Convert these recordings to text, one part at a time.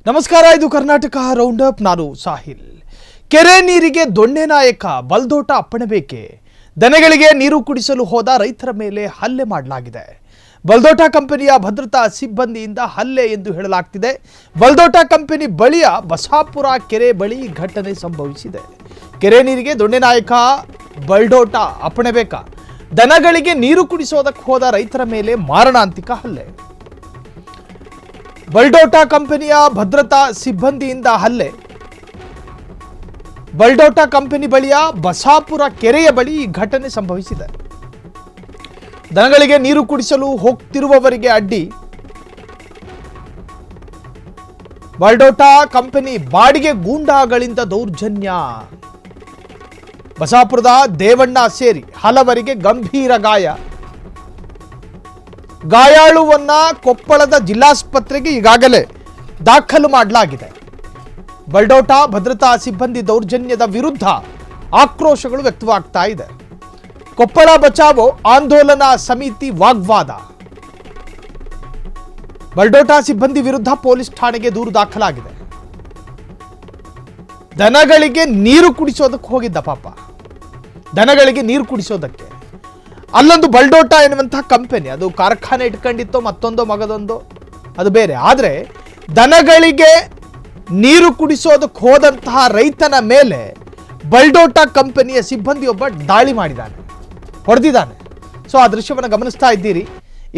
ನಮಸ್ಕಾರ, ಇದು Karnataka round up. ನಾನು ಸಾಹಿಲ್. ಕೆರೆ ನೀರಿಗೆ ದೊಣ್ಣೆ ನಾಯಕ ಬಲ್ದೋಟ ಅಪ್ಪಣೆ ಬೇಕೆ? ದನಗಳಿಗೆ ನೀರು ಕುಡಿಸಲು ಹೋದ ರೈತರ ಮೇಲೆ ಹಲ್ಲೆ ಮಾಡಲಾಗಿದೆ. ಬಲ್ದೋಟ ಕಂಪನಿಯ ಭದ್ರತಾ ಸಿಬ್ಬಂದಿಯಿಂದ ಹಲ್ಲೆ ಎಂದು ಹೇಳಲಾಗ್ತಿದೆ. ಬಲ್ದೋಟ ಕಂಪನಿ ಬಳಿಯ ಬಸಾಪುರ ಕೆರೆ ಬಳಿ ಘಟನೆ ಸಂಭವಿಸಿದೆ. ಕೆರೆ ನೀರಿಗೆ ದೊಣ್ಣೆ ನಾಯಕ ಬಲ್ದೋಟ ಅಪ್ಪಣೆ ಬೇಕಾ? ದನಗಳಿಗೆ ನೀರು ಕುಡಿಸೋದಕ್ಕೆ ಹೋದ ರೈತರ ಮೇಲೆ ಮಾರಣಾಂತಿಕ ಹಲ್ಲೆ. ಬಲ್ಡೋಟ ಕಂಪನಿಯ ಭದ್ರತಾ ಸಿಬ್ಬಂದಿಯಿಂದ ಹಲ್ಲೆ. ಬಲ್ಡೋಟ ಕಂಪನಿ ಬಳಿಯ ಬಸಾಪುರ ಕೆರೆಯ ಬಳಿ ಈ ಘಟನೆ ಸಂಭವಿಸಿದೆ. ದನಗಳಿಗೆ ನೀರು ಕುಡಿಸಲು ಹೋಗ್ತಿರುವವರಿಗೆ ಅಡ್ಡಿ. ಬಲ್ಡೋಟ ಕಂಪನಿ ಬಾಡಿಗೆ ಗೂಂಡಾಗಳಿಂದ ದೌರ್ಜನ್ಯ. ಬಸಾಪುರದ ದೇವಣ್ಣ ಸೇರಿ ಹಲವರಿಗೆ ಗಂಭೀರ ಗಾಯ. ಗಾಯಾಳುವನ್ನ ಕೊಪ್ಪಳದ ಜಿಲ್ಲಾಸ್ಪತ್ರೆಗೆ ಈಗಾಗಲೇ ದಾಖಲು ಮಾಡಲಾಗಿದೆ. ಬಲ್ಡೋಟ ಭದ್ರತಾ ಸಿಬ್ಬಂದಿ ದೌರ್ಜನ್ಯದ ವಿರುದ್ಧ ಆಕ್ರೋಶಗಳು ವ್ಯಕ್ತವಾಗ್ತಾ ಇದೆ. ಕೊಪ್ಪಳ ಬಚಾವೋ ಆಂದೋಲನ ಸಮಿತಿ ವಾಗ್ವಾದ. ಬಲ್ಡೋಟ ಸಿಬ್ಬಂದಿ ವಿರುದ್ಧ ಪೊಲೀಸ್ ಠಾಣೆಗೆ ದೂರು ದಾಖಲಾಗಿದೆ. ದನಗಳಿಗೆ ನೀರು ಕುಡಿಸೋದಕ್ಕೆ ಹೋಗಿದ್ದ ಪಾಪ. ದನಗಳಿಗೆ ನೀರು ಕುಡಿಸೋದಕ್ಕೆ ಅಲ್ಲೊಂದು ಬಲ್ಡೋಟ ಎನ್ನುವಂತಹ ಕಂಪನಿ, ಅದು ಕಾರ್ಖಾನೆ ಇಟ್ಕೊಂಡಿತ್ತೋ ಮತ್ತೊಂದೋ ಮಗದೊಂದೋ ಅದು ಬೇರೆ. ಆದರೆ ದನಗಳಿಗೆ ನೀರು ಕುಡಿಸೋದಕ್ಕೆ ಹೋದಂತಹ ರೈತನ ಮೇಲೆ ಬಲ್ಡೋಟ ಕಂಪನಿಯ ಸಿಬ್ಬಂದಿಯೊಬ್ಬ ದಾಳಿ ಮಾಡಿದ್ದಾನೆ, ಹೊಡೆದಿದ್ದಾನೆ. ಸೊ ಆ ದೃಶ್ಯವನ್ನು ಗಮನಿಸ್ತಾ ಇದ್ದೀರಿ.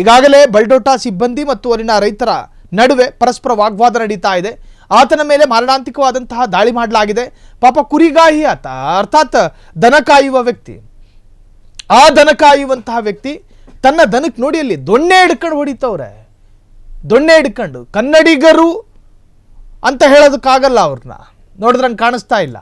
ಈಗಾಗಲೇ ಬಲ್ಡೋಟ ಸಿಬ್ಬಂದಿ ಮತ್ತು ಅಲ್ಲಿನ ರೈತರ ನಡುವೆ ಪರಸ್ಪರ ವಾಗ್ವಾದ ನಡೀತಾ ಇದೆ. ಆತನ ಮೇಲೆ ಮಾರಣಾಂತಿಕವಾದಂತಹ ದಾಳಿ ಮಾಡಲಾಗಿದೆ. ಪಾಪ ಕುರಿಗಾಹಿ ಆತ, ಅರ್ಥಾತ್ ದನ ಕಾಯುವ ವ್ಯಕ್ತಿ. ಆ ದನ ಕಾಯುವಂತಹ ವ್ಯಕ್ತಿ ತನ್ನ ದನಕ್ಕೆ ನೋಡಿ ಅಲ್ಲಿ ದೊಣ್ಣೆ ಹಿಡ್ಕೊಂಡು ಹೊಡಿತವ್ರೆ. ದೊಣ್ಣೆ ಹಿಡ್ಕೊಂಡು ಕನ್ನಡಿಗರು ಅಂತ ಹೇಳೋದಕ್ಕಾಗಲ್ಲ, ಅವ್ರನ್ನ ನೋಡಿದ್ರಂಗೆ ಕಾಣಿಸ್ತಾ ಇಲ್ಲ.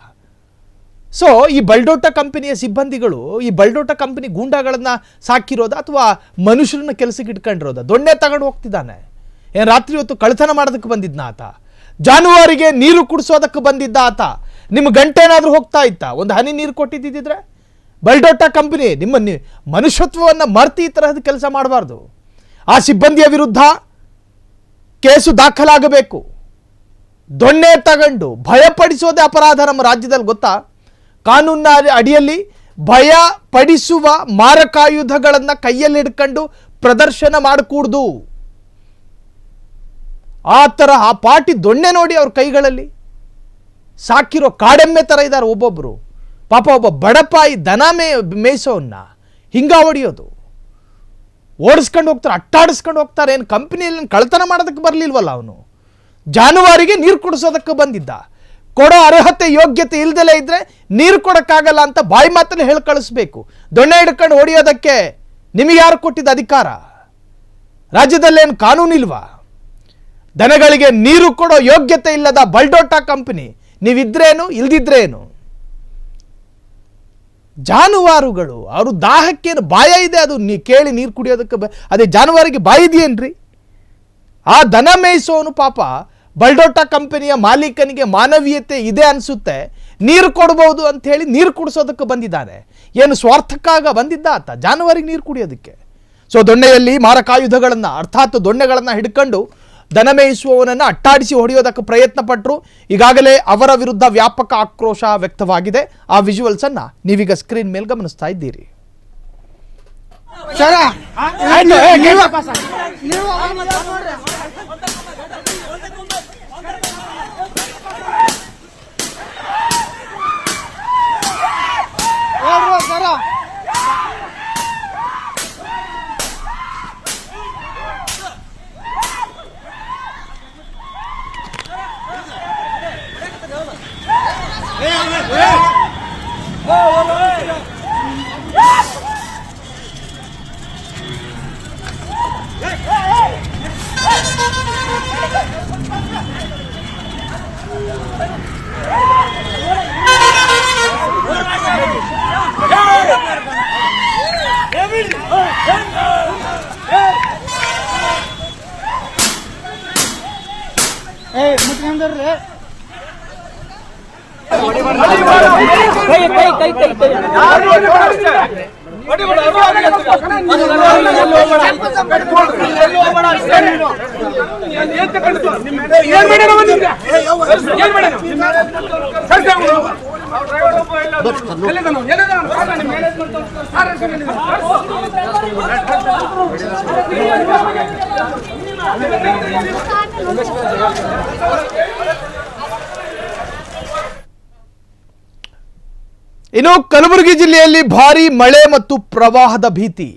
ಸೊ ಈ ಬಲ್ಡೋಟ ಕಂಪನಿಯ ಸಿಬ್ಬಂದಿಗಳು ಈ ಬಲ್ಡೋಟ ಕಂಪನಿ ಗೂಂಡಾಗಳನ್ನು ಸಾಕಿರೋದ ಅಥವಾ ಮನುಷ್ಯರನ್ನ ಕೆಲಸಕ್ಕೆ ಇಟ್ಕೊಂಡಿರೋದ? ದೊಣ್ಣೆ ತಗೊಂಡು ಹೋಗ್ತಿದ್ದಾನೆ. ಏನು ರಾತ್ರಿ ಹೊತ್ತು ಕಳ್ತನ ಮಾಡೋದಕ್ಕೆ ಬಂದಿದ್ನ ಆತ? ಜಾನುವಾರಿಗೆ ನೀರು ಕುಡಿಸೋದಕ್ಕೆ ಬಂದಿದ್ದ ಆತ? ನಿಮ್ಮ ಗಂಟೆ ಏನಾದರೂ ಹೋಗ್ತಾ ಇತ್ತ? ಒಂದು ಹನಿ ನೀರು ಕೊಟ್ಟಿದ್ದಿದ್ರೆ? ಬಲ್ಡೋಟ ಕಂಪನಿ ನಿಮ್ಮ ಮನುಷ್ಯತ್ವವನ್ನು ಮರ್ತಿ ಈ ತರಹದ ಕೆಲಸ ಮಾಡಬಾರ್ದು. ಆ ಸಿಬ್ಬಂದಿಯ ವಿರುದ್ಧ ಕೇಸು ದಾಖಲಾಗಬೇಕು. ದೊಣ್ಣೆ ತಗೊಂಡು ಭಯಪಡಿಸೋದೇ ಅಪರಾಧ ನಮ್ಮ ರಾಜ್ಯದಲ್ಲಿ, ಗೊತ್ತಾ? ಕಾನೂನಿನ ಅಡಿಯಲ್ಲಿ ಭಯ ಪಡಿಸುವ ಮಾರಕಾಯುಧಗಳನ್ನು ಕೈಯಲ್ಲಿ ಹಿಡ್ಕೊಂಡು ಪ್ರದರ್ಶನ ಮಾಡಕೂಡ್ದು. ಆ ತರಹ ಆ ಪಾಟಿ ದೊಣ್ಣೆ ನೋಡಿ ಅವ್ರ ಕೈಗಳಲ್ಲಿ ಸಾಕಿರೋ ಕಾಡೆಮ್ಮೆ ಥರ ಇದ್ದಾರೆ ಒಬ್ಬೊಬ್ಬರು. ಪಾಪ ಒಬ್ಬ ಬಡಪಾಯಿ ದನ ಮೇಯಿಸೋನ್ನ ಹಿಂಗ ಹೊಡಿಯೋದು, ಓಡಿಸ್ಕೊಂಡು ಹೋಗ್ತಾರೆ, ಅಟ್ಟಾಡಿಸ್ಕೊಂಡು ಹೋಗ್ತಾರೆ. ಏನು ಕಂಪ್ನಿಯಲ್ಲಿ ಕಳ್ತನ ಮಾಡೋದಕ್ಕೆ ಬರಲಿಲ್ವಲ್ಲ ಅವನು? ಜಾನುವಾರಿಗೆ ನೀರು ಕುಡಿಸೋದಕ್ಕೆ ಬಂದಿದ್ದ. ಕೊಡೋ ಅರ್ಹತೆ ಯೋಗ್ಯತೆ ಇಲ್ದಲೇ ಇದ್ರೆ ನೀರು ಕೊಡೋಕ್ಕಾಗಲ್ಲ ಅಂತ ಬಾಯಿ ಮಾತಲ್ಲಿ ಹೇಳಿ ಕಳಿಸ್ಬೇಕು. ದೊಣ್ಣೆ ಹಿಡ್ಕೊಂಡು ಹೊಡಿಯೋದಕ್ಕೆ ನಿಮಗೆ ಯಾರು ಕೊಟ್ಟಿದ್ದ ಅಧಿಕಾರ? ರಾಜ್ಯದಲ್ಲೇನು ಕಾನೂನಿಲ್ವಾ? ದನಗಳಿಗೆ ನೀರು ಕೊಡೋ ಯೋಗ್ಯತೆ ಇಲ್ಲದ ಬಲ್ಡೋಟ ಕಂಪನಿ ನೀವಿದ್ರೇನು ಇಲ್ದಿದ್ರೇನು? ಜಾನುವಾರುಗಳು ಅವರು ದಾಹಕ್ಕೇನು ಬಾಯ ಇದೆ, ಅದು ಕೇಳಿ ನೀರು ಕುಡಿಯೋದಕ್ಕೆ ಅದೇ ಜಾನುವಾರಿಗೆ ಬಾಯಿ ಇದೆಯೇನ್ರಿ? ಆ ದನ ಮೇಯಿಸೋನು ಪಾಪ ಬಲ್ಡೋಟ ಕಂಪನಿಯ ಮಾಲೀಕನಿಗೆ ಮಾನವೀಯತೆ ಇದೆ ಅನಿಸುತ್ತೆ, ನೀರು ಕೊಡ್ಬೋದು ಅಂತ ಹೇಳಿ ನೀರು ಕುಡಿಸೋದಕ್ಕೆ ಬಂದಿದ್ದಾನೆ. ಏನು ಸ್ವಾರ್ಥಕ್ಕಾಗ ಬಂದಿದ್ದ ಆತ ಜಾನುವಾರಿಗೆ ನೀರು ಕುಡಿಯೋದಕ್ಕೆ? ಸೊ ದೊಣ್ಣೆಯಲ್ಲಿ ಮಾರಕಾಯುಧಗಳನ್ನು ಅರ್ಥಾತ್ ದೊಣ್ಣೆಗಳನ್ನು ಹಿಡ್ಕೊಂಡು ದನ ಮೇಯಿಸುವವನನ್ನು ಅಟ್ಟಾಡಿಸಿ ಹೊಡೆಯೋದಕ್ಕೆ ಪ್ರಯತ್ನ ಪಟ್ಟರು. ಈಗಾಗಲೇ ಅವರ ವಿರುದ್ಧ ವ್ಯಾಪಕ ಆಕ್ರೋಶ ವ್ಯಕ್ತವಾಗಿದೆ. ಆ ವಿಜುವಲ್ಸ್ ಅನ್ನ ನೀವೀಗ ಸ್ಕ್ರೀನ್ ಮೇಲೆ ಗಮನಿಸ್ತಾ ಇದ್ದೀರಿ. ಏನ್ ಇನ್ನು ಕಲಬುರಗಿ ಜಿಲ್ಲೆಯಲ್ಲಿ ಭಾರೀ ಮಳೆ ಮತ್ತು ಪ್ರವಾಹದ ಭೀತಿ.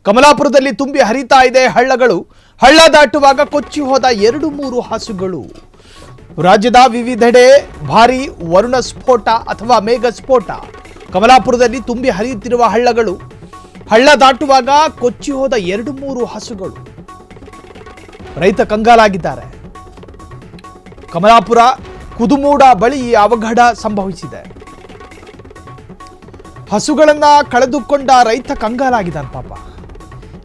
ಕಮಲಾಪುರದಲ್ಲಿ ತುಂಬಿ ಹರಿತಾ ಇದೆ ಹಳ್ಳಗಳು. ಹಳ್ಳ ದಾಟುವಾಗ ಕೊಚ್ಚಿ ಹೋದ 2-3 ಹಸುಗಳು. ರಾಜ್ಯದ ವಿವಿಧೆಡೆ ಭಾರೀ ವರುಣ ಸ್ಫೋಟ ಅಥವಾ ಮೇಘ ಸ್ಫೋಟ. ಕಮಲಾಪುರದಲ್ಲಿ ತುಂಬಿ ಹರಿಯುತ್ತಿರುವ ಹಳ್ಳಗಳು. ಹಳ್ಳ ದಾಟುವಾಗ ಕೊಚ್ಚಿ ಹೋದ 2-3 ಹಸುಗಳು. ರೈತ ಕಂಗಾಲಾಗಿದ್ದಾರೆ. ಕಮಲಾಪುರ ಕುದುಮೂಡ ಬಳಿ ಈ ಅವಘಡ ಸಂಭವಿಸಿದೆ. ಹಸುಗಳನ್ನ ಕಳೆದುಕೊಂಡ ರೈತ ಕಂಗಾಲಾಗಿದ್ದಾನೆ ಪಾಪ.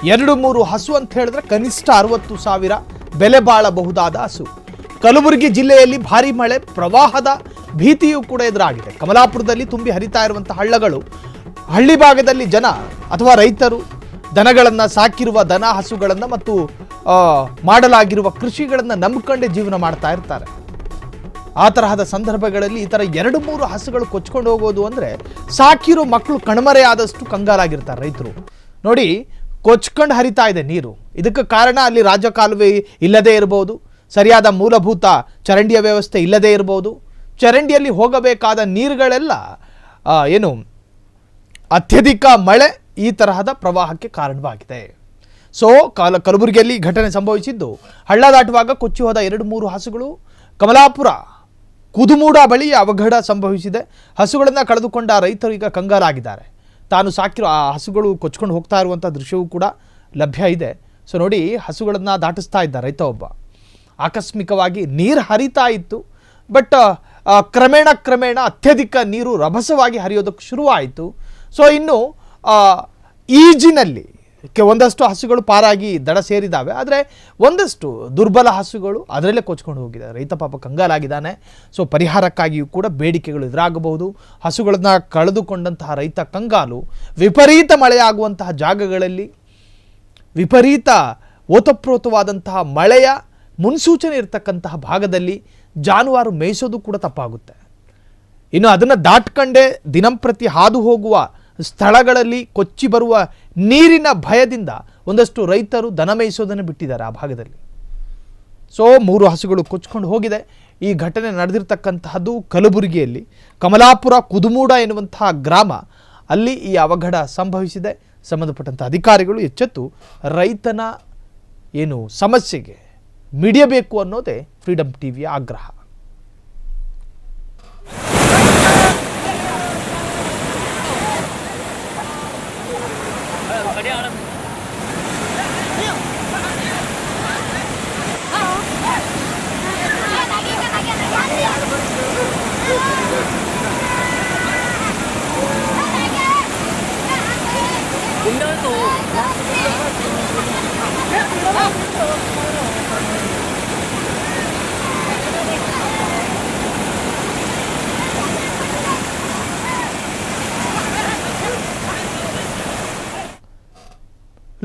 2-3 ಹಸು ಅಂತ ಹೇಳಿದ್ರೆ ಕನಿಷ್ಠ 60,000 ಬೆಲೆ ಬಾಳಬಹುದಾದ ಹಸು. ಕಲಬುರಗಿ ಜಿಲ್ಲೆಯಲ್ಲಿ ಭಾರೀ ಮಳೆ ಪ್ರವಾಹದ ಭೀತಿಯೂ ಕೂಡ ಎದುರಾಗಿದೆ. ಕಮಲಾಪುರದಲ್ಲಿ ತುಂಬಿ ಹರಿತಾ ಇರುವಂತಹ ಹಳ್ಳಗಳು. ಹಳ್ಳಿ ಭಾಗದಲ್ಲಿ ಜನ ಅಥವಾ ರೈತರು ದನಗಳನ್ನು ಸಾಕಿರುವ ದನ ಹಸುಗಳನ್ನು ಮತ್ತು ಮಾಡಲಾಗಿರುವ ಕೃಷಿಗಳನ್ನು ನಂಬಿಕೊಂಡೇ ಜೀವನ ಮಾಡ್ತಾ ಇರ್ತಾರೆ. ಆ ತರಹದ ಸಂದರ್ಭಗಳಲ್ಲಿ ಈ ಥರ 2-3 ಹಸುಗಳು ಕೊಚ್ಕೊಂಡು ಹೋಗೋದು ಅಂದರೆ ಸಾಕಿರೋ ಮಕ್ಕಳು ಕಣ್ಮರೆ ಆದಷ್ಟು ಕಂಗಾಲಾಗಿರ್ತಾರೆ ರೈತರು. ನೋಡಿ, ಕೊಚ್ಕೊಂಡು ಹರಿತಾ ಇದೆ ನೀರು. ಇದಕ್ಕೆ ಕಾರಣ ಅಲ್ಲಿ ರಾಜಕಾಲುವೆ ಇಲ್ಲದೇ ಇರಬಹುದು, ಸರಿಯಾದ ಮೂಲಭೂತ ಚರಂಡಿಯ ವ್ಯವಸ್ಥೆ ಇಲ್ಲದೇ ಇರಬಹುದು. ಚರಂಡಿಯಲ್ಲಿ ಹೋಗಬೇಕಾದ ನೀರುಗಳೆಲ್ಲ ಅತ್ಯಧಿಕ ಮಳೆ ಈ ತರಹದ ಪ್ರವಾಹಕ್ಕೆ ಕಾರಣವಾಗಿದೆ. ಸೊ ಕಲಬುರಗಿಯಲ್ಲಿ ಘಟನೆ ಸಂಭವಿಸಿದ್ದು ಹಳ್ಳ ದಾಟುವಾಗ ಕೊಚ್ಚಿ ಹೋದ 2-3 ಹಸುಗಳು. ಕಮಲಾಪುರ ಕುದುಮೂಡ ಬಳಿ ಅವಘಡ ಸಂಭವಿಸಿದೆ. ಹಸುಗಳನ್ನು ಕಳೆದುಕೊಂಡ ರೈತರು ಈಗ ಕಂಗಾಲಾಗಿದ್ದಾರೆ. ತಾನು ಸಾಕಿರೋ ಆ ಹಸುಗಳು ಕೊಚ್ಕೊಂಡು ಹೋಗ್ತಾ ಇರುವಂಥ ದೃಶ್ಯವೂ ಕೂಡ ಲಭ್ಯ ಇದೆ. ಸೊ ನೋಡಿ, ಹಸುಗಳನ್ನು ದಾಟಿಸ್ತಾ ಇದ್ದ ರೈತ ಒಬ್ಬ. ಆಕಸ್ಮಿಕವಾಗಿ ನೀರು ಹರಿತಾ ಇತ್ತು. ಬಟ್ ಕ್ರಮೇಣ ಅತ್ಯಧಿಕ ನೀರು ರಭಸವಾಗಿ ಹರಿಯೋದಕ್ಕೆ ಶುರುವಾಯಿತು. ಸೊ ಇನ್ನು ಈಜಿನಲ್ಲಿ ಒಂದಷ್ಟು ಹಸುಗಳು ಪಾರಾಗಿ ದಡ ಸೇರಿದ್ದಾವೆ. ಆದರೆ ಒಂದಷ್ಟು ದುರ್ಬಲ ಹಸುಗಳು ಅದರಲ್ಲೇ ಕೊಚ್ಕೊಂಡು ಹೋಗಿದೆ. ರೈತ ಪಾಪ ಕಂಗಾಲಾಗಿದ್ದಾನೆ. ಸೊ ಪರಿಹಾರಕ್ಕಾಗಿಯೂ ಕೂಡ ಬೇಡಿಕೆಗಳು ಎದುರಾಗಬಹುದು. ಹಸುಗಳನ್ನು ಕಳೆದುಕೊಂಡಂತಹ ರೈತ ಕಂಗಾಲು. ವಿಪರೀತ ಮಳೆಯಾಗುವಂತಹ ಜಾಗಗಳಲ್ಲಿ ವಿಪರೀತ ಓತಪ್ರೋತವಾದಂತಹ ಮಳೆಯ ಮುನ್ಸೂಚನೆ ಇರತಕ್ಕಂತಹ ಭಾಗದಲ್ಲಿ ಜಾನುವಾರು ಮೇಯಿಸೋದು ಕೂಡ ತಪ್ಪಾಗುತ್ತೆ. ಇನ್ನು ಅದನ್ನು ದಾಟ್ಕೊಂಡೇ ದಿನಂಪ್ರತಿ ಹಾದು ಹೋಗುವ ಸ್ಥಳಗಳಲ್ಲಿ ಕೊಚ್ಚಿ ಬರುವ ನೀರಿನ ಭಯದಿಂದ ಒಂದಷ್ಟು ರೈತರು ದನ ಮೇಯಿಸೋದನ್ನು ಬಿಟ್ಟಿದ್ದಾರೆ ಆ ಭಾಗದಲ್ಲಿ. ಸೊ 3 ಹಸುಗಳು ಕೊಚ್ಕೊಂಡು ಹೋಗಿದೆ. ಈ ಘಟನೆ ನಡೆದಿರ್ತಕ್ಕಂತಹದ್ದು ಕಲಬುರಗಿಯಲ್ಲಿ ಕಮಲಾಪುರ ಕುದುಮೂಡ ಎನ್ನುವಂತಹ ಗ್ರಾಮ. ಅಲ್ಲಿ ಈ ಅವಘಡ ಸಂಭವಿಸಿದೆ. ಸಂಬಂಧಪಟ್ಟಂಥ ಅಧಿಕಾರಿಗಳು ಎಚ್ಚೆತ್ತು ರೈತನ ಸಮಸ್ಯೆಗೆ ಮಿಡಿಯಬೇಕು ಅನ್ನೋದೇ ಫ್ರೀಡಮ್ ಟಿವಿಯ ಆಗ್ರಹ.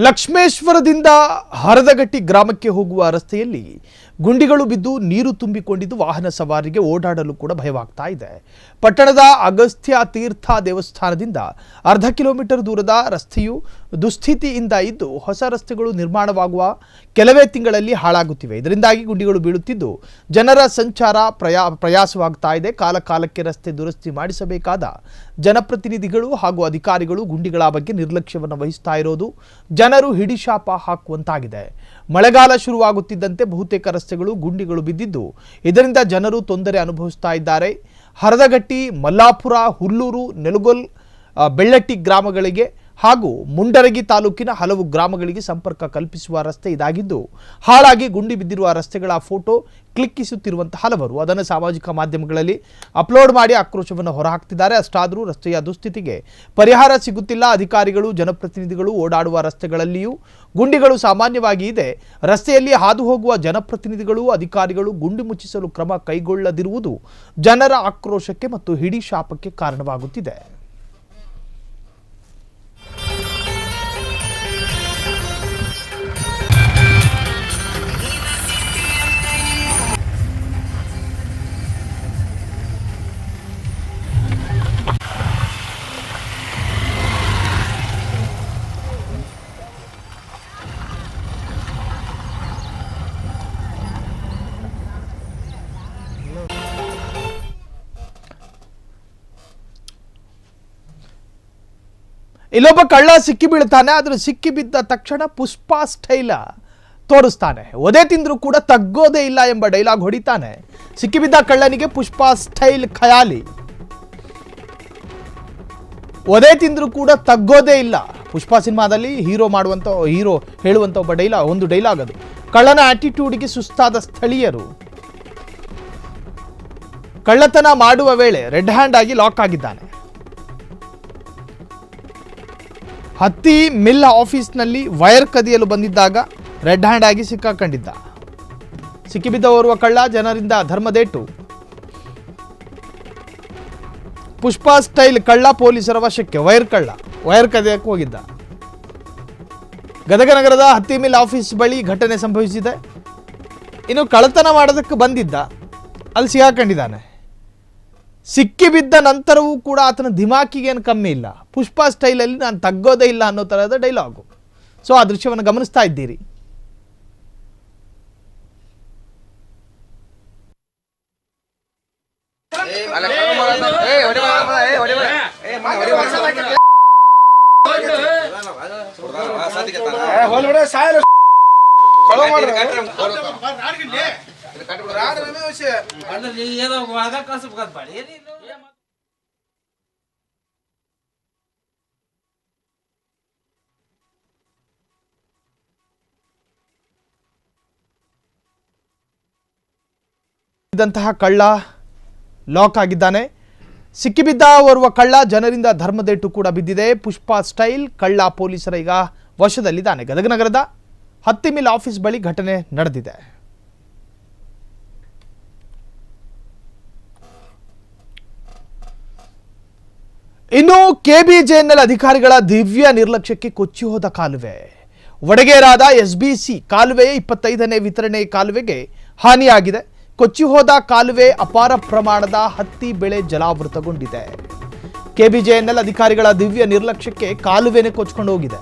ಲಕ್ಷ್ಮೇಶ್ವರದಿಂದ ಹರದಗಟ್ಟಿ ಗ್ರಾಮಕ್ಕೆ ಹೋಗುವ ರಸ್ತೆಯಲ್ಲಿ ಗುಂಡಿಗಳು ಬಿದ್ದು ನೀರು ತುಂಬಿಕೊಂಡಿದ್ದು ವಾಹನ ಸವಾರಿಗೆ ಓಡಾಡಲು ಕೂಡ ಭಯವಾಗ್ತಾ ಇದೆ. ಪಟ್ಟಣದ ಅಗಸ್ತ್ಯ ತೀರ್ಥ ದೇವಸ್ಥಾನದಿಂದ ಅರ್ಧ ಕಿಲೋಮೀಟರ್ ದೂರದ ರಸ್ತೆಯು ದುಸ್ಥಿತಿಯಿಂದ ಇದ್ದು ಹೊಸ ರಸ್ತೆಗಳು ನಿರ್ಮಾಣವಾಗುವ ಕೆಲವೇ ತಿಂಗಳಲ್ಲಿ ಹಾಳಾಗುತ್ತಿವೆ. ಇದರಿಂದಾಗಿ ಗುಂಡಿಗಳು ಬೀಳುತ್ತಿದ್ದು ಜನರ ಸಂಚಾರ ಪ್ರಯಾಸವಾಗ್ತಾ ಇದೆ. ಕಾಲಕ್ಕೆ ರಸ್ತೆ ದುರಸ್ತಿ ಮಾಡಿಸಬೇಕಾದ ಜನಪ್ರತಿನಿಧಿಗಳು ಹಾಗೂ ಅಧಿಕಾರಿಗಳು ಗುಂಡಿಗಳ ಬಗ್ಗೆ ನಿರ್ಲಕ್ಷ್ಯವನ್ನು ವಹಿಸ್ತಾ ಇರೋದು ಜನರು ಹಿಡಿಶಾಪ ಹಾಕುವಂತಾಗಿದೆ. ಮಳೆಗಾಲ ಶುರುವಾಗುತ್ತಿದ್ದಂತೆ ಬಹುತೇಕ ರಸ್ತೆಗಳು ಗುಂಡಿಗಳು ಬಿದ್ದಿದ್ದು ಇದರಿಂದ ಜನರು ತೊಂದರೆ ಅನುಭವಿಸ್ತಾ ಇದ್ದಾರೆ. ಹರದಗಟ್ಟಿ, ಮಲ್ಲಾಪುರ, ಹುಲ್ಲೂರು, ನೆಲಗೋಲ್, ಬೆಳ್ಳಟ್ಟಿ ಗ್ರಾಮಗಳಿಗೆ ಹಾಗೂ ಮುಂಡರಗಿ ತಾಲೂಕಿನ ಹಲವು ಗ್ರಾಮಗಳಿಗೆ ಸಂಪರ್ಕ ಕಲ್ಪಿಸುವ ರಸ್ತೆ ಇದಾಗಿದ್ದು ಹಾಳಾಗಿ ಗುಂಡಿ ಬಿದ್ದಿರುವ ರಸ್ತೆಗಳ ಫೋಟೋ ಕ್ಲಿಕ್ಕಿಸುತ್ತಿರುವಂತಹ ಹಲವರು ಅದನ್ನು ಸಾಮಾಜಿಕ ಮಾಧ್ಯಮಗಳಲ್ಲಿ ಅಪ್ಲೋಡ್ ಮಾಡಿ ಆಕ್ರೋಶವನ್ನು ಹೊರಹಾಕ್ತಿದ್ದಾರೆ. ಅಷ್ಟಾದರೂ ರಸ್ತೆಯ ದುಸ್ಥಿತಿಗೆ ಪರಿಹಾರ ಸಿಗುತ್ತಿಲ್ಲ. ಅಧಿಕಾರಿಗಳು, ಜನಪ್ರತಿನಿಧಿಗಳು ಓಡಾಡುವ ರಸ್ತೆಗಳಲ್ಲಿಯೂ ಗುಂಡಿಗಳು ಸಾಮಾನ್ಯವಾಗಿ ಇದೆ. ರಸ್ತೆಯಲ್ಲಿ ಹಾದು ಹೋಗುವ ಜನಪ್ರತಿನಿಧಿಗಳು, ಅಧಿಕಾರಿಗಳು ಗುಂಡಿ ಮುಚ್ಚಿಸಲು ಕ್ರಮ ಕೈಗೊಳ್ಳದಿರುವುದು ಜನರ ಆಕ್ರೋಶಕ್ಕೆ ಮತ್ತು ಹಿಡಿಶಾಪಕ್ಕೆ ಕಾರಣವಾಗುತ್ತಿದೆ. ಇಲ್ಲೊಬ್ಬ ಕಳ್ಳ ಸಿಕ್ಕಿ ಬೀಳ್ತಾನೆ. ಆದ್ರೆ ಸಿಕ್ಕಿ ಬಿದ್ದ ತಕ್ಷಣ ಪುಷ್ಪಾ ಸ್ಟೈಲ ತೋರಿಸ್ತಾನೆ. ಒದೆ ತಿಂದ್ರೂ ಕೂಡ ತಗ್ಗೋದೇ ಇಲ್ಲ ಎಂಬ ಡೈಲಾಗ್ ಹೊಡಿತಾನೆ. ಸಿಕ್ಕಿಬಿದ್ದ ಕಳ್ಳನಿಗೆ ಪುಷ್ಪಾ ಸ್ಟೈಲ್ ಖಯಾಲಿ. ಒದೆ ತಿಂದ್ರೂ ಕೂಡ ತಗ್ಗೋದೇ ಇಲ್ಲ. ಪುಷ್ಪಾ ಸಿನಿಮಾದಲ್ಲಿ ಹೀರೋ ಹೇಳುವಂತ ಒಂದು ಡೈಲಾಗ್ ಅದು. ಕಳ್ಳನ ಆಟಿಟ್ಯೂಡ್ಗೆ ಸುಸ್ತಾದ ಸ್ಥಳೀಯರು. ಕಳ್ಳತನ ಮಾಡುವ ವೇಳೆ ರೆಡ್ ಹ್ಯಾಂಡ್ ಆಗಿ ಲಾಕ್ ಆಗಿದ್ದಾನೆ. ಹತ್ತಿ ಮಿಲ್ ಆಫೀಸ್ನಲ್ಲಿ ವೈರ್ ಕದಿಯಲು ಬಂದಿದ್ದಾಗ ರೆಡ್ ಹ್ಯಾಂಡ್ ಆಗಿ ಸಿಕ್ಕಾಕೊಂಡಿದ್ದ. ಸಿಕ್ಕಿಬಿದ್ದ ಓರ್ವ ಕಳ್ಳ ಜನರಿಂದ ಧರ್ಮದೇಟು. ಪುಷ್ಪಾ ಸ್ಟೈಲ್ ಕಳ್ಳ ಪೊಲೀಸರ ವಶಕ್ಕೆ. ವೈರ್ ಕದಿಯಕ್ಕೆ ಹೋಗಿದ್ದ. ಗದಗ ನಗರದ ಹತ್ತಿ ಮಿಲ್ ಆಫೀಸ್ ಬಳಿ ಘಟನೆ ಸಂಭವಿಸಿದೆ. ಇನ್ನು ಕಳ್ಳತನ ಮಾಡೋದಕ್ಕೆ ಬಂದಿದ್ದ, ಅಲ್ಲಿ ಸಿಗಾಕೊಂಡಿದ್ದಾನೆ. ಸಿಕ್ಕಿಬಿದ್ದ ನಂತರವೂ ಕೂಡ ಆತನ ದಿಮಾಕಿಗೇನು ಕಮ್ಮಿ ಇಲ್ಲ. ಪುಷ್ಪಾ ಸ್ಟೈಲಲ್ಲಿ ನಾನು ತಗ್ಗೋದೇ ಇಲ್ಲ ಅನ್ನೋ ಥರದ ಡೈಲಾಗು. ಸೊ ಆ ದೃಶ್ಯವನ್ನು ಗಮನಿಸ್ತಾ ಇದ್ದೀರಿ. ಇದಂತಹ ಕಳ್ಳ ಲಾಕ್ ಆಗಿದ್ದಾನೆ. ಸಿಕ್ಕಿಬಿದ್ದ ಓರ್ವ ಕಳ್ಳ ಜನರಿಂದ ಧರ್ಮದೇಟು ಕೂಡ ಬಿದ್ದಿದೆ. ಪುಷ್ಪಾ ಸ್ಟೈಲ್ ಕಳ್ಳ ಪೊಲೀಸರ ಈಗ ವಶದಲ್ಲಿದ್ದಾನೆ. ಗದಗ ನಗರದ ಹತ್ತಿ ಮಿಲ್ ಆಫೀಸ್ ಬಳಿ ಘಟನೆ ನಡೆದಿದೆ. ಇನ್ನು ಕೆಬಿಜೆಎನ್ಎಲ್ ಅಧಿಕಾರಿಗಳ ದಿವ್ಯ ನಿರ್ಲಕ್ಷ್ಯಕ್ಕೆ ಕೊಚ್ಚಿ ಹೋದ ಕಾಲುವೆ. ವಡಗೇರಾದ ಎಸ್ಬಿಸಿ ಕಾಲುವೆಯ 25ನೇ ವಿತರಣೆ ಕಾಲುವೆಗೆ ಹಾನಿಯಾಗಿದೆ. ಕೊಚ್ಚಿ ಹೋದ ಕಾಲುವೆ ಅಪಾರ ಪ್ರಮಾಣದ ಹತ್ತಿ ಬೆಳೆ ಜಲಾವೃತಗೊಂಡಿದೆ. ಕೆಬಿಜೆಎನ್ಎಲ್ ಅಧಿಕಾರಿಗಳ ದಿವ್ಯ ನಿರ್ಲಕ್ಷ್ಯಕ್ಕೆ ಕಾಲುವೆನೇ ಕೊಚ್ಕೊಂಡು ಹೋಗಿದೆ.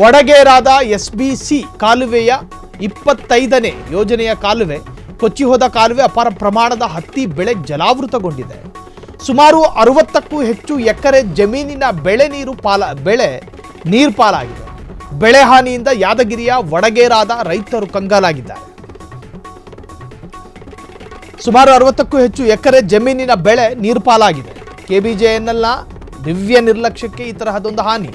ವಡಗೇರಾದ ಎಸ್ಬಿಸಿ ಕಾಲುವೆಯ 25ನೇ ಯೋಜನೆಯ ಕಾಲುವೆ ಕೊಚ್ಚಿ ಹೋದ ಕಾಲುವೆ ಅಪಾರ ಪ್ರಮಾಣದ ಹತ್ತಿ ಬೆಳೆ ಜಲಾವೃತಗೊಂಡಿದೆ. ಸುಮಾರು 60ಕ್ಕೂ ಹೆಚ್ಚು ಎಕರೆ ಜಮೀನಿನ ಬೆಳೆ ನೀರು ಪಾಲಾಗಿದೆ. ಬೆಳೆ ಹಾನಿಯಿಂದ ಯಾದಗಿರಿಯ ವಡಗೇರಾದ ರೈತರು ಕಂಗಾಲಾಗಿದ್ದಾರೆ. ಸುಮಾರು 60ಕ್ಕೂ ಹೆಚ್ಚು ಎಕರೆ ಜಮೀನಿನ ಬೆಳೆ ನೀರು ಪಾಲಾಗಿದೆ. ಕೆಬಿಜೆಎನ್ಎಲ್ನ ದಿವ್ಯ ನಿರ್ಲಕ್ಷ್ಯಕ್ಕೆ ಈ ತರಹದೊಂದು ಹಾನಿ.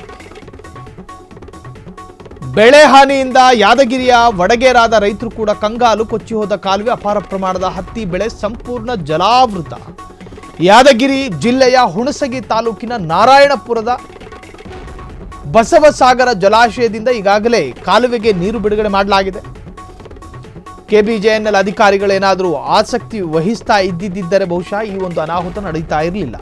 ಬೆಳೆ ಹಾನಿಯಿಂದ ಯಾದಗಿರಿಯ ವಡಗೇರಾದ ರೈತರು ಕೂಡ ಕಂಗಾಲು. ಕೊಚ್ಚಿ ಹೋದ ಕಾಲುವೆ ಅಪಾರ ಪ್ರಮಾಣದ ಹತ್ತಿ ಬೆಳೆ ಸಂಪೂರ್ಣ ಜಲಾವೃತ. ಯಾದಗಿರಿ ಜಿಲ್ಲೆಯ ಹುಣಸಗಿ ತಾಲೂಕಿನ ನಾರಾಯಣಪುರದ ಬಸವಸಾಗರ ಜಲಾಶಯದಿಂದ ಈಗಾಗಲೇ ಕಾಲುವೆಗೆ ನೀರು ಬಿಡುಗಡೆ ಮಾಡಲಾಗಿದೆ. ಕೆಬಿಜೆಎನ್ಎಲ್ ಅಧಿಕಾರಿಗಳೇನಾದರೂ ಆಸಕ್ತಿ ವಹಿಸ್ತಾ ಇದ್ದಿದ್ದರೆ ಬಹುಶಃ ಈ ಒಂದು ಅನಾಹುತ ನಡೀತಾ ಇರಲಿಲ್ಲ.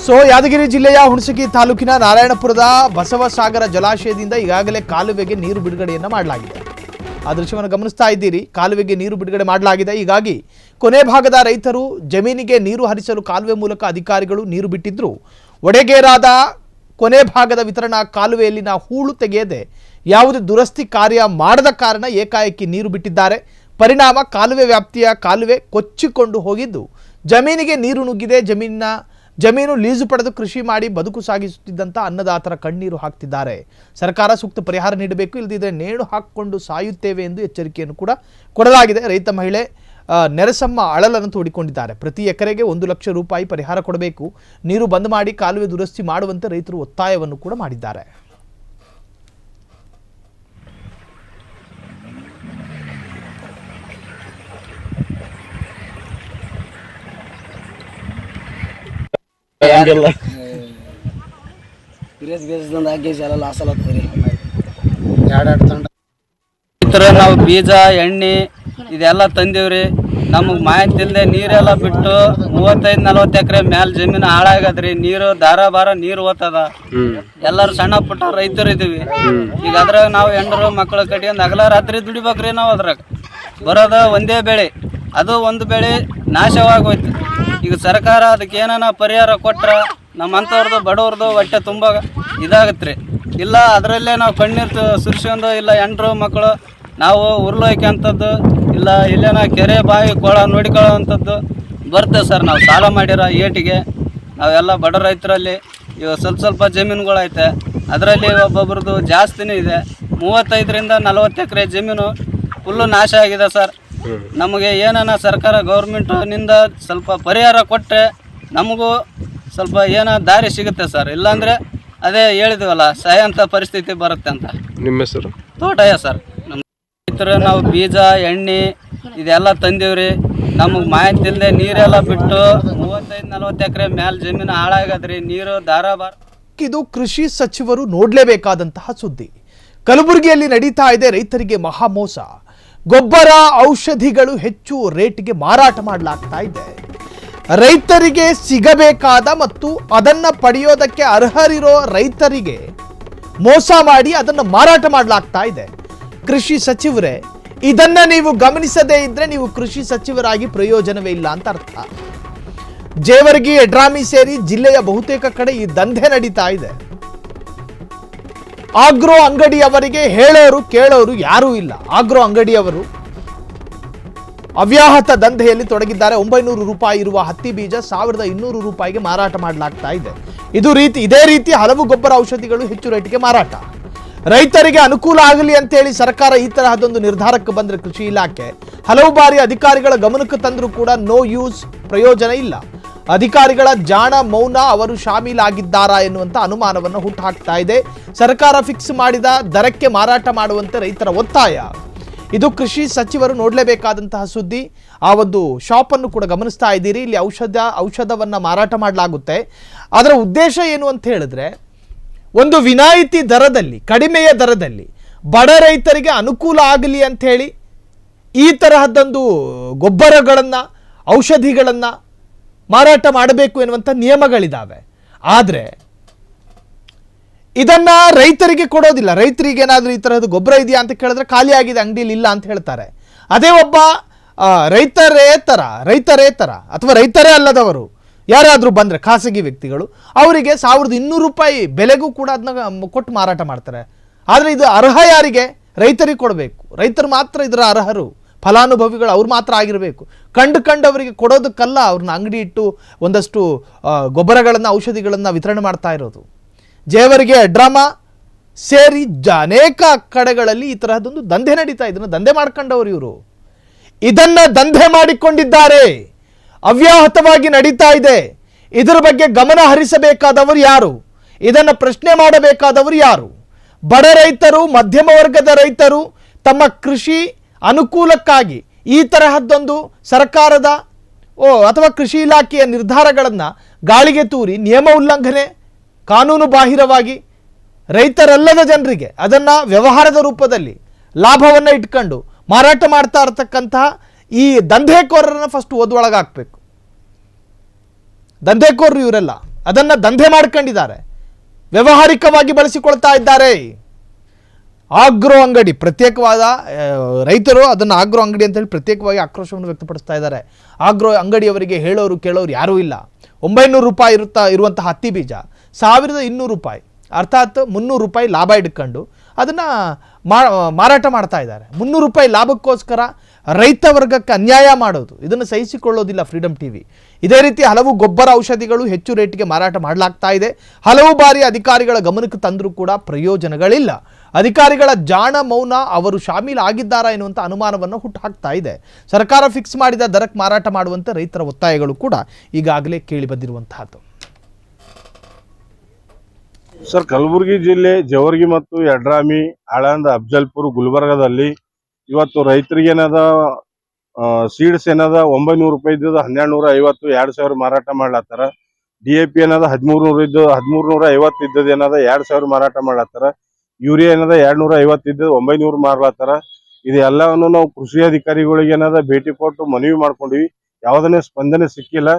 ಸೊ ಯಾದಗಿರಿ ಜಿಲ್ಲೆಯ ಹುಣಸಗಿ ತಾಲೂಕಿನ ನಾರಾಯಣಪುರದ ಬಸವಸಾಗರ ಜಲಾಶಯದಿಂದ ಈಗಾಗಲೇ ಕಾಲುವೆಗೆ ನೀರು ಬಿಡುಗಡೆಯನ್ನ ಮಾಡಲಾಗಿದೆ. ಆ ದೃಶ್ಯವನ್ನು ಗಮನಿಸ್ತಾ ಇದ್ದೀರಿ. ಕಾಲುವೆಗೆ ನೀರು ಬಿಡುಗಡೆ ಮಾಡಲಾಗಿದೆ. ಹೀಗಾಗಿ ಕೊನೆ ಭಾಗದ ರೈತರು ಜಮೀನಿಗೆ ನೀರು ಹರಿಸಲು ಕಾಲುವೆ ಮೂಲಕ ಅಧಿಕಾರಿಗಳು ನೀರು ಬಿಟ್ಟಿದ್ರು. ವಡಗೇರಾದ ಕೊನೆ ಭಾಗದ ವಿತರಣಾ ಕಾಲುವೆಯಲ್ಲಿನ ಹೂಳು ತೆಗೆಯದೆ ಯಾವುದೇ ದುರಸ್ತಿ ಕಾರ್ಯ ಮಾಡದ ಕಾರಣ ಏಕಾಏಕಿ ನೀರು ಬಿಟ್ಟಿದ್ದಾರೆ. ಪರಿಣಾಮ ಕಾಲುವೆ ವ್ಯಾಪ್ತಿಯ ಕಾಲುವೆ ಕೊಚ್ಚಿಕೊಂಡು ಹೋಗಿದ್ದು ಜಮೀನಿಗೆ ನೀರು ನುಗ್ಗಿದೆ. ಜಮೀನು ಲೀಸು ಪಡೆದು ಕೃಷಿ ಮಾಡಿ ಬದುಕು ಸಾಗಿಸುತ್ತಿದ್ದಂಥ ಅನ್ನದಾತರ ಕಣ್ಣೀರು ಹಾಕ್ತಿದ್ದಾರೆ. ಸರ್ಕಾರ ಸೂಕ್ತ ಪರಿಹಾರ ನೀಡಬೇಕು, ಇಲ್ಲದಿದ್ದರೆ ನೇಣು ಹಾಕಿಕೊಂಡು ಸಾಯುತ್ತೇವೆ ಎಂದು ಎಚ್ಚರಿಕೆಯನ್ನು ಕೂಡ ಕೊಡಲಾಗಿದೆ. ರೈತ ಮಹಿಳೆ ನೆರಸಮ್ಮ ಅಳಲನ್ನು ತೋಡಿಕೊಂಡಿದ್ದಾರೆ. ಪ್ರತಿ ಎಕರೆಗೆ 1 ಲಕ್ಷ ರೂಪಾಯಿ ಪರಿಹಾರ ಕೊಡಬೇಕು, ನೀರು ಬಂದ್ ಮಾಡಿ ಕಾಲುವೆ ದುರಸ್ತಿ ಮಾಡುವಂತೆ ರೈತರು ಒತ್ತಾಯವನ್ನು ಕೂಡ ಮಾಡಿದ್ದಾರೆ. ನಾವು ಬೀಜ ಎಣ್ಣೆ ಇದೆಲ್ಲ ತಂದೀವ್ರಿ. ನಮಗೆ ಮಾಹಿತಿ ಇಲ್ಲದೆ ನೀರೆಲ್ಲ ಬಿಟ್ಟು 35-40 ಎಕರೆ ಮ್ಯಾಲ ಜಮೀನು ಹಾಳಾಗದ್ರಿ. ನೀರು ಧಾರಾಭಾರ ನೀರು ಓದ್ತದ. ಎಲ್ಲರೂ ಸಣ್ಣ ಪುಟ್ಟ ರೈತರು ಇದೀವಿ. ಈಗ ಅದ್ರಾಗ ನಾವು ಹೆಂಡರು ಮಕ್ಕಳು ಕಟ್ಕೊಂಡು ಹಗಲ ರಾತ್ರಿ ದುಡಿಬೇಕ್ರಿ. ನಾವು ಅದ್ರಾಗ ಬರೋದ ಒಂದೇ ಬೆಳೆ, ಅದು ಒಂದು ಬೆಳೆ ನಾಶವಾಗೋಯ್ತು. ಈಗ ಸರ್ಕಾರ ಅದಕ್ಕೆ ಏನಾನ ಪರಿಹಾರ ಕೊಟ್ರ ನಮ್ಮಂಥವ್ರದ್ದು ಬಡವ್ರದ್ದು ಹೊಟ್ಟೆ ತುಂಬ ಇದಾಗತ್ರಿ. ಇಲ್ಲ ಅದರಲ್ಲೇ ನಾವು ಕಣ್ಣೀರು ಸುರಿಸ್ಕೊಂಡು, ಇಲ್ಲ ಹೆಂಡ್ರು ಮಕ್ಕಳು ನಾವು ಉರುಳೋಯ್ಕೆಂಥದ್ದು, ಇಲ್ಲ ಇಲ್ಲೇನ ಕೆರೆ ಬಾವಿ ಕೊಳ ನೋಡಿಕೊಳ್ಳೋವಂಥದ್ದು ಬರ್ತೇವೆ ಸರ್. ನಾವು ಸಾಲ ಮಾಡಿರೋ ಏಟಿಗೆ ಅವೆಲ್ಲ ಬಡ ರೈತರಲ್ಲಿ ಇವಾಗ ಸ್ವಲ್ಪ ಜಮೀನುಗಳೈತೆ, ಅದರಲ್ಲಿ ಒಬ್ಬೊಬ್ರದ್ದು ಜಾಸ್ತಿನೇ ಇದೆ. 35ರಿಂದ 40 ಎಕರೆ ಜಮೀನು ಫುಲ್ಲು ನಾಶ ಆಗಿದೆ ಸರ್. ನಮಗೆ ಏನನ್ನ ಸರ್ಕಾರ ಗೌರ್ಮೆಂಟಿನಿಂದ ಸ್ವಲ್ಪ ಪರಿಹಾರ ಕೊಟ್ಟರೆ ನಮಗೂ ಸ್ವಲ್ಪ ಏನೋ ದಾರಿ ಸಿಗುತ್ತೆ ಸರ್. ಇಲ್ಲಾಂದರೆ ಅದೇ ಹೇಳಿದ್ವಲ್ಲ ಸಾಯಂತ ಪರಿಸ್ಥಿತಿ ಬರುತ್ತೆ ಅಂತ. ನಿಮ್ಮ ಹೆಸರು? ತೋಟಯ್ಯ ಸರ್. ನಮ್ಮ ರೈತರು ನಾವು ಬೀಜ ಎಣ್ಣೆ ಇದೆಲ್ಲ ತಂದೀವ್ರಿ. ನಮಗೆ ಮಾಹಿತಿ ಇಲ್ಲದೆ ನೀರೆಲ್ಲ ಬಿಟ್ಟು 35-40 ಎಕರೆ ಮ್ಯಾಲೆ ಜಮೀನು ಹಾಳಾಗದ್ರಿ. ನೀರು ಧಾರಾಬಾರ. ಇದು ಕೃಷಿ ಸಚಿವರು ನೋಡಲೇಬೇಕಾದಂತಹ ಸುದ್ದಿ. ಕಲಬುರಗಿಯಲ್ಲಿ ನಡೀತಾ ಇದೆ ರೈತರಿಗೆ ಮಹಾ ಮೋಸ. ಗೊಬ್ಬರ ಔಷಧಿಗಳು ಹೆಚ್ಚು ರೇಟ್ಗೆ ಮಾರಾಟ ಮಾಡಲಾಗ್ತಾ ಇದೆ. ರೈತರಿಗೆ ಸಿಗಬೇಕಾದ ಮತ್ತು ಅದನ್ನ ಪಡೆಯೋದಕ್ಕೆ ಅರ್ಹರಿರೋ ರೈತರಿಗೆ ಮೋಸ ಮಾಡಿ ಅದನ್ನು ಮಾರಾಟ ಮಾಡಲಾಗ್ತಾ ಇದೆ. ಕೃಷಿ ಸಚಿವರೇ, ಇದನ್ನ ನೀವು ಗಮನಿಸದೇ ಇದ್ರೆ ನೀವು ಕೃಷಿ ಸಚಿವರಾಗಿ ಪ್ರಯೋಜನವೇ ಇಲ್ಲ ಅಂತ ಅರ್ಥ. ಜೇವರ್ಗಿ, ಯಡ್ರಾಮಿ ಸೇರಿ ಜಿಲ್ಲೆಯ ಬಹುತೇಕ ಕಡೆ ಈ ದಂಧೆ ನಡೀತಾ ಇದೆ. ಆಗ್ರೋ ಅಂಗಡಿಯವರಿಗೆ ಹೇಳೋರು ಕೇಳೋರು ಯಾರೂ ಇಲ್ಲ. ಆಗ್ರೋ ಅಂಗಡಿಯವರು ಅವ್ಯಾಹತ ದಂಧೆಯಲ್ಲಿ ತೊಡಗಿದ್ದಾರೆ. 900 ರೂಪಾಯಿ ಇರುವ ಹತ್ತಿ ಬೀಜ 1200 ರೂಪಾಯಿಗೆ ಮಾರಾಟ ಮಾಡಲಾಗ್ತಾ ಇದೆ. ಇದೇ ರೀತಿ ಹಲವು ಗೊಬ್ಬರ ಔಷಧಿಗಳು ಹೆಚ್ಚು ರೇಟ್ಗೆ ಮಾರಾಟ. ರೈತರಿಗೆ ಅನುಕೂಲ ಆಗಲಿ ಅಂತೇಳಿ ಸರ್ಕಾರ ಈ ತರಹದೊಂದು ನಿರ್ಧಾರಕ್ಕೆ ಬಂದರೆ ಕೃಷಿ ಇಲಾಖೆ ಹಲವು ಬಾರಿ ಅಧಿಕಾರಿಗಳ ಗಮನಕ್ಕೆ ತಂದರೂ ಕೂಡ ನೋ ಯೂಸ್, ಪ್ರಯೋಜನ ಇಲ್ಲ. ಅಧಿಕಾರಿಗಳ ಜಾಣ ಮೌನ ಅವರು ಶಾಮೀಲಾಗಿದ್ದಾರಾ ಎನ್ನುವಂಥ ಅನುಮಾನವನ್ನು ಹುಟ್ಟುಹಾಕ್ತಾ ಇದೆ. ಸರ್ಕಾರ ಫಿಕ್ಸ್ ಮಾಡಿದ ದರಕ್ಕೆ ಮಾರಾಟ ಮಾಡುವಂತೆ ರೈತರ ಒತ್ತಾಯ. ಇದು ಕೃಷಿ ಸಚಿವರು ನೋಡಲೇಬೇಕಾದಂತಹ ಸುದ್ದಿ. ಆ ಒಂದು ಶಾಪನ್ನು ಕೂಡ ಗಮನಿಸ್ತಾ ಇದ್ದೀರಿ. ಇಲ್ಲಿ ಔಷಧವನ್ನು ಮಾರಾಟ ಮಾಡಲಾಗುತ್ತೆ. ಅದರ ಉದ್ದೇಶ ಏನು ಅಂತ ಹೇಳಿದ್ರೆ, ಒಂದು ವಿನಾಯಿತಿ ದರದಲ್ಲಿ, ಕಡಿಮೆಯ ದರದಲ್ಲಿ ಬಡ ರೈತರಿಗೆ ಅನುಕೂಲ ಆಗಲಿ ಅಂಥೇಳಿ ಈ ತರಹದ್ದೊಂದು ಗೊಬ್ಬರಗಳನ್ನು, ಔಷಧಿಗಳನ್ನು ಮಾರಾಟ ಮಾಡಬೇಕು ಎನ್ನುವಂಥ ನಿಯಮಗಳಿದ್ದಾವೆ. ಆದರೆ ಇದನ್ನ ರೈತರಿಗೆ ಕೊಡೋದಿಲ್ಲ. ರೈತರಿಗೆ ಏನಾದರೂ ಈ ತರಹದ ಗೊಬ್ಬರ ಇದೆಯಾ ಅಂತ ಕೇಳಿದ್ರೆ ಖಾಲಿ ಆಗಿದೆ, ಅಂಗಡಿಯಲ್ಲಿ ಇಲ್ಲ ಅಂತ ಹೇಳ್ತಾರೆ. ಅದೇ ಒಬ್ಬ ರೈತರೇತರ ಅಥವಾ ರೈತರೇ ಅಲ್ಲದವರು ಯಾರಾದರೂ ಬಂದರೆ, ಖಾಸಗಿ ವ್ಯಕ್ತಿಗಳು, ಅವರಿಗೆ 1200 ರೂಪಾಯಿ ಬೆಲೆಗೂ ಕೂಡ ಅದನ್ನ ಕೊಟ್ಟು ಮಾರಾಟ ಮಾಡ್ತಾರೆ. ಆದರೆ ಇದು ಅರ್ಹ ಯಾರಿಗೆ? ರೈತರಿಗೆ ಕೊಡಬೇಕು. ರೈತರು ಮಾತ್ರ ಇದರ ಅರ್ಹರು, ಫಲಾನುಭವಿಗಳು ಅವ್ರು ಮಾತ್ರ ಆಗಿರಬೇಕು. ಕಂಡವರಿಗೆ ಕೊಡೋದಕ್ಕಲ್ಲ ಅವ್ರನ್ನ ಅಂಗಡಿ ಇಟ್ಟು ಒಂದಷ್ಟು ಗೊಬ್ಬರಗಳನ್ನು, ಔಷಧಿಗಳನ್ನು ವಿತರಣೆ ಮಾಡ್ತಾ ಇರೋದು. ಜೇವರ್ಗಿ, ಯಡ್ರಾಮಿ ಸೇರಿ ಅನೇಕ ಕಡೆಗಳಲ್ಲಿ ಈ ತರಹದೊಂದು ದಂಧೆ ನಡೀತಾ. ಇದನ್ನು ದಂಧೆ ಮಾಡ್ಕೊಂಡವರು ಇವರು. ಇದನ್ನ ದಂಧೆ ಮಾಡಿಕೊಂಡಿದ್ದಾರೆ, ಅವ್ಯಾಹತವಾಗಿ ನಡೀತಾ ಇದೆ. ಇದರ ಬಗ್ಗೆ ಗಮನ ಹರಿಸಬೇಕಾದವರು ಯಾರು? ಇದನ್ನು ಪ್ರಶ್ನೆ ಮಾಡಬೇಕಾದವರು ಯಾರು? ಬಡ ರೈತರು, ಮಧ್ಯಮ ವರ್ಗದ ರೈತರು ತಮ್ಮ ಕೃಷಿ ಅನುಕೂಲಕ್ಕಾಗಿ ಈ ತರಹದ್ದೊಂದು ಸರ್ಕಾರದ ಅಥವಾ ಕೃಷಿ ಇಲಾಖೆಯ ನಿರ್ಧಾರಗಳನ್ನು ಗಾಳಿಗೆ ತೂರಿ ನಿಯಮ ಉಲ್ಲಂಘನೆ, ಕಾನೂನು ಬಾಹಿರವಾಗಿ ರೈತರಲ್ಲದ ಜನರಿಗೆ ಅದನ್ನು ವ್ಯವಹಾರದ ರೂಪದಲ್ಲಿ ಲಾಭವನ್ನು ಇಟ್ಕೊಂಡು ಮಾರಾಟ ಮಾಡ್ತಾ ಇರತಕ್ಕಂತಹ ಈ ದಂಧೆಕೋರರನ್ನು ಫಸ್ಟ್ ಓದೊಳಗಾಗಬೇಕು. ದಂಧೆಕೋರರು ಇವರೆಲ್ಲ ಅದನ್ನು ದಂಧೆ ಮಾಡ್ಕೊಂಡಿದ್ದಾರೆ, ವ್ಯಾವಹಾರಿಕವಾಗಿ ಬಳಸಿಕೊಳ್ತಾ ಇದ್ದಾರೆ. ಆಗ್ರೋ ಅಂಗಡಿ ಪ್ರತ್ಯೇಕವಾದ ರೈತರು ಅದನ್ನು ಆಗ್ರೋ ಅಂಗಡಿ ಅಂತೇಳಿ ಪ್ರತ್ಯೇಕವಾಗಿ ಆಕ್ರೋಶವನ್ನು ವ್ಯಕ್ತಪಡಿಸ್ತಾ ಇದ್ದಾರೆ. ಆಗ್ರೋ ಅಂಗಡಿಯವರಿಗೆ ಹೇಳೋರು ಕೇಳೋರು ಯಾರೂ ಇಲ್ಲ. 900 ರೂಪಾಯಿ ಇರುವಂತಹ ಹತ್ತಿ ಬೀಜ 1200 ರೂಪಾಯಿ, ಅರ್ಥಾತ್ 300 ರೂಪಾಯಿ ಲಾಭ ಇಟ್ಕೊಂಡು ಅದನ್ನು ಮಾರಾಟ ಮಾಡ್ತಾ ಇದ್ದಾರೆ. 300 ರೂಪಾಯಿ ಲಾಭಕ್ಕೋಸ್ಕರ ರೈತ ವರ್ಗಕ್ಕೆ ಅನ್ಯಾಯ ಮಾಡೋದು, ಇದನ್ನು ಸಹಿಸಿಕೊಳ್ಳೋದಿಲ್ಲ ಫ್ರೀಡಮ್ ಟಿವಿ. ಇದೇ ರೀತಿ ಹಲವು ಗೊಬ್ಬರ ಔಷಧಿಗಳು ಹೆಚ್ಚು ರೇಟಿಗೆ ಮಾರಾಟ ಮಾಡಲಾಗ್ತಾ ಇದೆ. ಹಲವು ಬಾರಿ ಅಧಿಕಾರಿಗಳ ಗಮನಕ್ಕೆ ತಂದರೂ ಕೂಡ ಪ್ರಯೋಜನಗಳಿಲ್ಲ. ಅಧಿಕಾರಿಗಳ ಜಾಣ ಮೌನ ಅವರು ಶಾಮೀಲಾಗಿದ್ದಾರಾ ಎನ್ನುವಂಥ ಅನುಮಾನವನ್ನು ಹುಟ್ಟುಹಾಕ್ತಾ ಇದೆ. ಸರ್ಕಾರ ಫಿಕ್ಸ್ ಮಾಡಿದ ದರಕ್ಕೆ ಮಾರಾಟ ಮಾಡುವಂತೆ ರೈತರ ಒತ್ತಾಯಗಳು ಕೂಡ ಈಗಾಗಲೇ ಕೇಳಿ ಬಂದಿರುವಂತಹದ್ದು. ಸರ್, ಕಲಬುರಗಿ ಜಿಲ್ಲೆ ಜೇವರ್ಗಿ ಮತ್ತು ಯಡ್ರಾಮಿ, ಆಳಂದ, ಅಫಜಲ್ಪುರ, ಗುಲ್ಬರ್ಗದಲ್ಲಿ ಇವತ್ತು ರೈತರಿಗೆ ಏನದ ಸೀಡ್ಸ್ ಏನದ 900 ರೂಪಾಯಿ ಇದ್ದದ 1250, 2000 ಮಾರಾಟ ಮಾಡ್ಲತ್ತಾರ. DAP ಏನದ 1300 ಇದ್ದು 1350 ಇದ್ದದ ಏನದ 2000 ಮಾರಾಟ ಮಾಡ್ಲತ್ತಾರ. ಯೂರಿಯಾ ಏನದ 250 ಇದ್ದದ 900 ಮಾರ್ಲತ್ತಾರ. ಇದೆಲ್ಲವನ್ನು ನಾವು ಕೃಷಿ ಅಧಿಕಾರಿಗಳಿಗೆ ಏನದ ಭೇಟಿ ಕೊಟ್ಟು ಮನವಿ ಮಾಡ್ಕೊಂಡಿವಿ. ಯಾವುದನ್ನೇ ಸ್ಪಂದನೆ ಸಿಕ್ಕಿಲ್ಲ.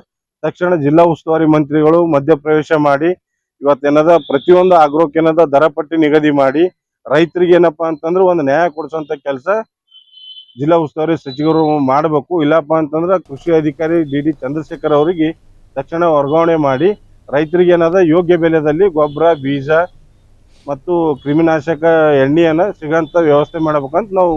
ತಕ್ಷಣ ಜಿಲ್ಲಾ ಉಸ್ತುವಾರಿ ಮಂತ್ರಿಗಳು ಮಧ್ಯಪ್ರವೇಶ ಮಾಡಿ ಇವತ್ತೇನದ ಪ್ರತಿಯೊಂದು ಆಗ್ರೋಕ್ ಏನದ ದರ ಪಟ್ಟಿ ನಿಗದಿ ಮಾಡಿ ರೈತರಿಗೆ ಏನಪ್ಪಾ ಅಂತಂದ್ರೆ ಒಂದು ನ್ಯಾಯ ಕೊಡಿಸುವಂತ ಕೆಲಸ ಜಿಲ್ಲಾ ಉಸ್ತುವಾರಿ ಸಚಿವರು ಮಾಡಬೇಕು. ಇಲ್ಲಪ್ಪ ಅಂತಂದ್ರೆ ಕೃಷಿ ಅಧಿಕಾರಿ DD ಚಂದ್ರಶೇಖರ್ ಅವರಿಗೆ ತಕ್ಷಣ ವರ್ಗಾವಣೆ ಮಾಡಿ ರೈತರಿಗೆ ಏನದ ಯೋಗ್ಯ ಬೆಲೆಯಲ್ಲಿ ಗೊಬ್ಬರ, ಬೀಜ ಮತ್ತು ಕ್ರಿಮಿನಾಶಕ ಎಣ್ಣೆಯನ್ನ ಸಿಗಂತ ವ್ಯವಸ್ಥೆ ಮಾಡಬೇಕಂತ ನಾವು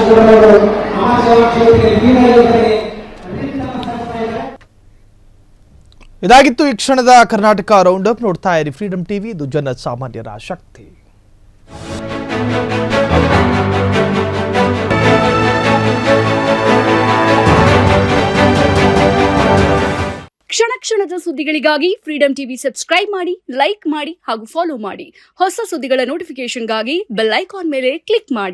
ಇದಾಗಿತ್ತು ಈ ಕ್ಷಣದ ಕರ್ನಾಟಕ ರೌಂಡ್ ಅಪ್. ನೋಡ್ತಾ ಇರಿ ಫ್ರೀಡಂ ಟಿವಿ, ಇದು ಜನ ಸಾಮಾನ್ಯರ ಶಕ್ತಿ. ಕ್ಷಣ ಕ್ಷಣದ ಸುದ್ದಿಗಳಿಗಾಗಿ ಫ್ರೀಡಂ ಟಿವಿ ಸಬ್ಸ್ಕ್ರೈಬ್ ಮಾಡಿ, ಲೈಕ್ ಮಾಡಿ ಹಾಗೂ ಫಾಲೋ ಮಾಡಿ. ಹೊಸ ಸುದ್ದಿಗಳ ನೋಟಿಫಿಕೇಶನ್ಗಾಗಿ ಬೆಲ್ ಐಕಾನ್ ಮೇಲೆ ಕ್ಲಿಕ್ ಮಾಡಿ.